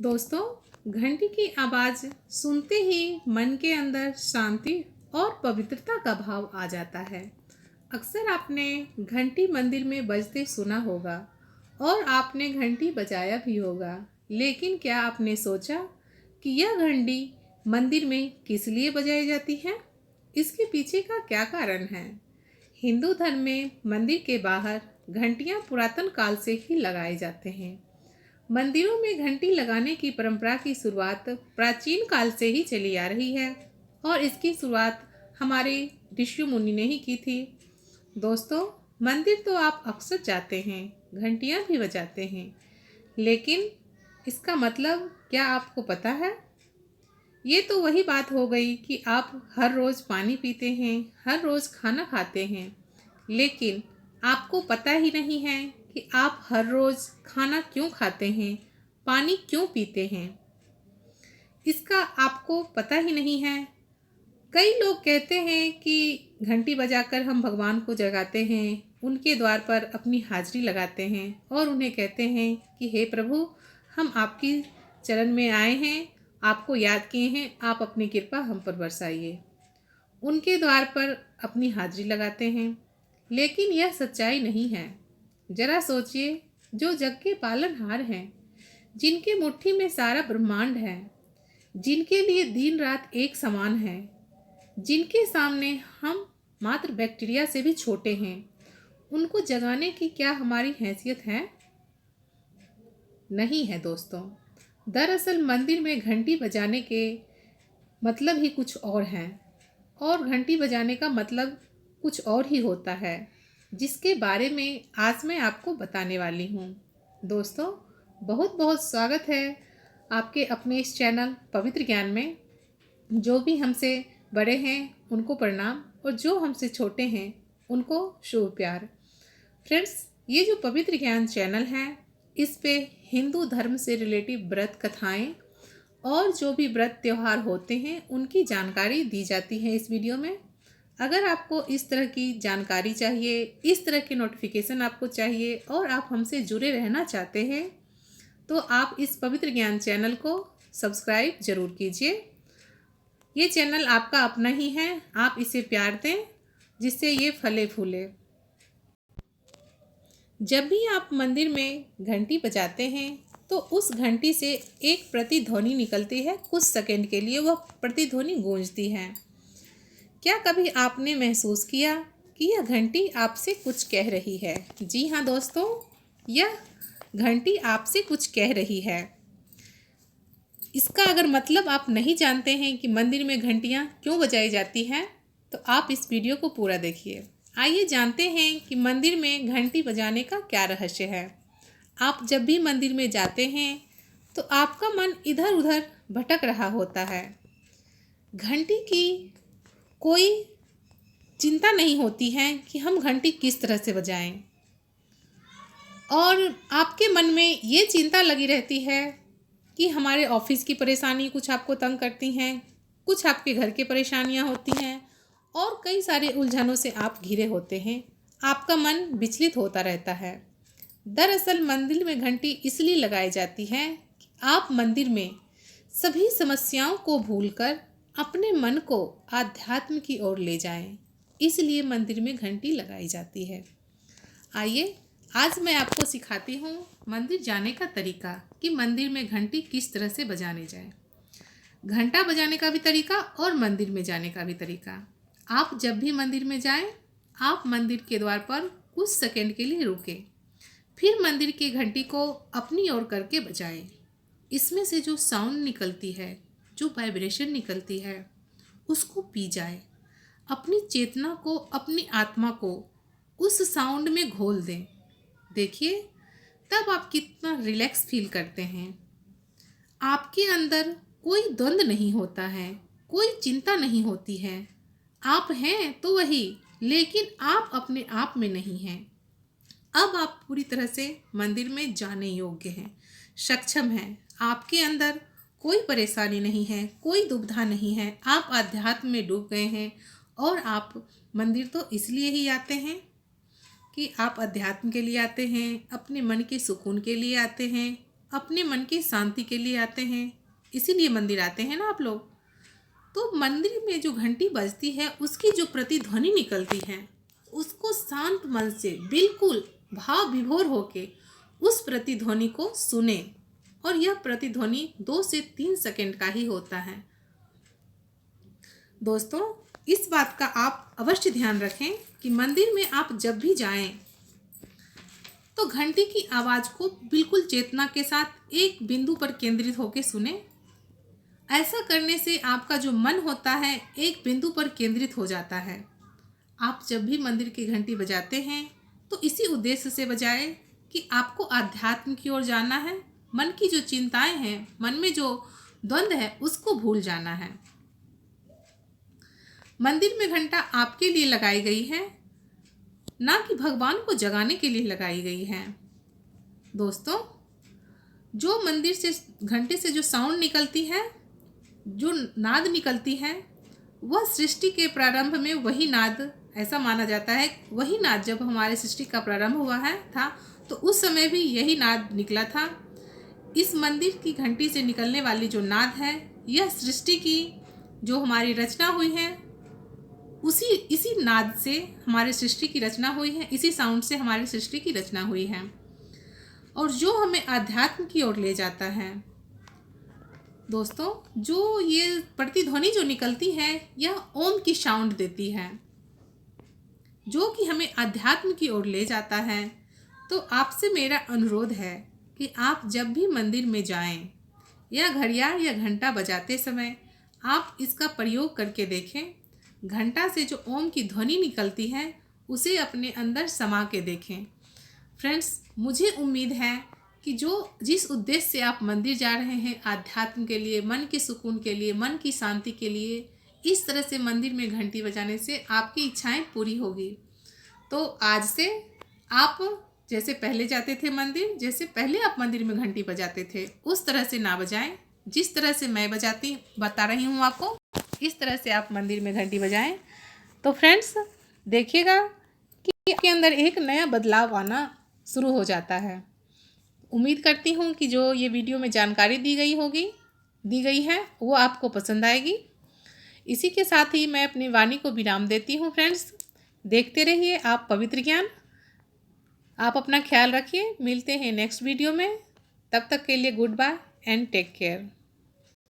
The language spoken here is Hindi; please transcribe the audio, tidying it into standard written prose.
दोस्तों, घंटी की आवाज़ सुनते ही मन के अंदर शांति और पवित्रता का भाव आ जाता है। अक्सर आपने घंटी मंदिर में बजते सुना होगा और आपने घंटी बजाया भी होगा, लेकिन क्या आपने सोचा कि यह घंटी मंदिर में किस लिए बजाई जाती है? इसके पीछे का क्या कारण है? हिंदू धर्म में मंदिर के बाहर घंटियां पुरातन काल से ही लगाए जाते हैं। मंदिरों में घंटी लगाने की परंपरा की शुरुआत प्राचीन काल से ही चली आ रही है और इसकी शुरुआत हमारे ऋषि मुनि ने ही की थी। दोस्तों, मंदिर तो आप अक्सर जाते हैं, घंटियां भी बजाते हैं, लेकिन इसका मतलब क्या आपको पता है? ये तो वही बात हो गई कि आप हर रोज़ पानी पीते हैं, हर रोज़ खाना खाते हैं, लेकिन आपको पता ही नहीं है कि आप हर रोज़ खाना क्यों खाते हैं, पानी क्यों पीते हैं। इसका आपको पता ही नहीं है। कई लोग कहते हैं कि घंटी बजाकर हम भगवान को जगाते हैं, उनके द्वार पर अपनी हाजिरी लगाते हैं और उन्हें कहते हैं कि हे प्रभु, हम आपकी चरण में आए हैं, आपको याद किए हैं, आप अपनी कृपा हम पर बरसाइए। उनके द्वार पर अपनी हाजिरी लगाते हैं, लेकिन यह सच्चाई नहीं है। जरा सोचिए, जो जग के पालनहार हैं, जिनके मुट्ठी में सारा ब्रह्मांड है, जिनके लिए दिन रात एक समान है, जिनके सामने हम मात्र बैक्टीरिया से भी छोटे हैं, उनको जगाने की क्या हमारी हैसियत है? नहीं है दोस्तों। दरअसल मंदिर में घंटी बजाने के मतलब ही कुछ और है और घंटी बजाने का मतलब कुछ और ही होता है, जिसके बारे में आज मैं आपको बताने वाली हूँ। दोस्तों, बहुत बहुत स्वागत है आपके अपने इस चैनल पवित्र ज्ञान में। जो भी हमसे बड़े हैं उनको प्रणाम और जो हमसे छोटे हैं उनको शुभ प्यार। फ्रेंड्स, ये जो पवित्र ज्ञान चैनल है, इस पे हिंदू धर्म से रिलेटिव व्रत कथाएं और जो भी व्रत त्यौहार होते हैं उनकी जानकारी दी जाती है इस वीडियो में। अगर आपको इस तरह की जानकारी चाहिए, इस तरह की नोटिफिकेशन आपको चाहिए और आप हमसे जुड़े रहना चाहते हैं, तो आप इस पवित्र ज्ञान चैनल को सब्सक्राइब जरूर कीजिए। ये चैनल आपका अपना ही है, आप इसे प्यार दें जिससे ये फले फूले। जब भी आप मंदिर में घंटी बजाते हैं तो उस घंटी से एक प्रतिध्वनि निकलती है। कुछ सेकंड के लिए वह प्रतिध्वनि गूंजती है। क्या कभी आपने महसूस किया कि यह घंटी आपसे कुछ कह रही है? जी हाँ दोस्तों, यह घंटी आपसे कुछ कह रही है। इसका अगर मतलब आप नहीं जानते हैं कि मंदिर में घंटियाँ क्यों बजाई जाती हैं, तो आप इस वीडियो को पूरा देखिए। आइए जानते हैं कि मंदिर में घंटी बजाने का क्या रहस्य है। आप जब भी मंदिर में जाते हैं तो आपका मन इधर उधर भटक रहा होता है। घंटी की कोई चिंता नहीं होती है कि हम घंटी किस तरह से बजाएं, और आपके मन में ये चिंता लगी रहती है कि हमारे ऑफिस की परेशानी कुछ आपको तंग करती हैं, कुछ आपके घर की परेशानियां होती हैं और कई सारे उलझनों से आप घिरे होते हैं। आपका मन विचलित होता रहता है। दरअसल मंदिर में घंटी इसलिए लगाई जाती है कि आप मंदिर में सभी समस्याओं को भूलकर अपने मन को आध्यात्म की ओर ले जाएं। इसलिए मंदिर में घंटी लगाई जाती है। आइए आज मैं आपको सिखाती हूँ मंदिर जाने का तरीका कि मंदिर में घंटी किस तरह से बजाने जाए। घंटा बजाने का भी तरीका और मंदिर में जाने का भी तरीका। आप जब भी मंदिर में जाएं, आप मंदिर के द्वार पर कुछ सेकंड के लिए रुकें, फिर मंदिर की घंटी को अपनी ओर करके बजाएं। इसमें से जो साउंड निकलती है, जो वाइब्रेशन निकलती है, उसको पी जाए। अपनी चेतना को, अपनी आत्मा को उस साउंड में घोल दें। देखिए, तब आप कितना रिलैक्स फील करते हैं। आपके अंदर कोई द्वंद्व नहीं होता है, कोई चिंता नहीं होती है। आप हैं तो वही, लेकिन आप अपने आप में नहीं हैं। अब आप पूरी तरह से मंदिर में जाने योग्य हैं, सक्षम हैं। आपके अंदर कोई परेशानी नहीं है, कोई दुविधा नहीं है। आप आध्यात्म में डूब गए हैं और आप मंदिर तो इसलिए ही आते हैं कि आप अध्यात्म के लिए आते हैं, अपने मन के सुकून के लिए आते हैं, अपने मन की शांति के लिए आते हैं, इसीलिए मंदिर आते हैं ना आप लोग। तो मंदिर में जो घंटी बजती है उसकी जो प्रतिध्वनि निकलती है, उसको शांत मन से बिल्कुल भाव विभोर होके उस प्रतिध्वनि को सुने। और यह प्रतिध्वनि 2 से 3 सेकंड का ही होता है। दोस्तों, इस बात का आप अवश्य ध्यान रखें कि मंदिर में आप जब भी जाएं तो घंटी की आवाज़ को बिल्कुल चेतना के साथ एक बिंदु पर केंद्रित होकर सुने। ऐसा करने से आपका जो मन होता है एक बिंदु पर केंद्रित हो जाता है। आप जब भी मंदिर की घंटी बजाते हैं तो इसी उद्देश्य से बजाएं कि आपको आध्यात्म की ओर जाना है, मन की जो चिंताएं हैं, मन में जो द्वंद्व है उसको भूल जाना है। मंदिर में घंटा आपके लिए लगाई गई है, ना कि भगवान को जगाने के लिए लगाई गई है। दोस्तों, जो मंदिर से घंटे से जो साउंड निकलती है, जो नाद निकलती है, वह सृष्टि के प्रारंभ में वही नाद, ऐसा माना जाता है वही नाद जब हमारे सृष्टि का प्रारंभ हुआ था तो उस समय भी यही नाद निकला था। इस मंदिर की घंटी से निकलने वाली जो नाद है, यह सृष्टि की जो हमारी रचना हुई है इसी नाद से हमारे सृष्टि की रचना हुई है, इसी साउंड से हमारी सृष्टि की रचना हुई है और जो हमें आध्यात्म की ओर ले जाता है। दोस्तों, जो ये प्रतिध्वनि जो निकलती है यह ओम की साउंड देती है, जो कि हमें आध्यात्म की ओर ले जाता है। तो आपसे मेरा अनुरोध है कि आप जब भी मंदिर में जाएं या घड़ियाल या घंटा बजाते समय आप इसका प्रयोग करके देखें। घंटा से जो ओम की ध्वनि निकलती है उसे अपने अंदर समा के देखें। फ्रेंड्स, मुझे उम्मीद है कि जिस उद्देश्य से आप मंदिर जा रहे हैं, आध्यात्म के लिए, मन के सुकून के लिए, मन की शांति के लिए, इस तरह से मंदिर में घंटी बजाने से आपकी इच्छाएं पूरी होगी। तो आज से आप जैसे पहले जाते थे मंदिर, जैसे पहले आप मंदिर में घंटी बजाते थे, उस तरह से ना बजाएं। जिस तरह से मैं बता रही हूँ आपको, इस तरह से आप मंदिर में घंटी बजाएं। तो फ्रेंड्स, देखिएगा कि आपके अंदर एक नया बदलाव आना शुरू हो जाता है। उम्मीद करती हूँ कि जो ये वीडियो में जानकारी दी गई है वो आपको पसंद आएगी। इसी के साथ ही मैं अपनी वाणी को विराम देती हूँ। फ्रेंड्स, देखते रहिए आप पवित्र ज्ञान। आप अपना ख्याल रखिए, मिलते हैं नेक्स्ट वीडियो में। तब तक के लिए goodbye and take care.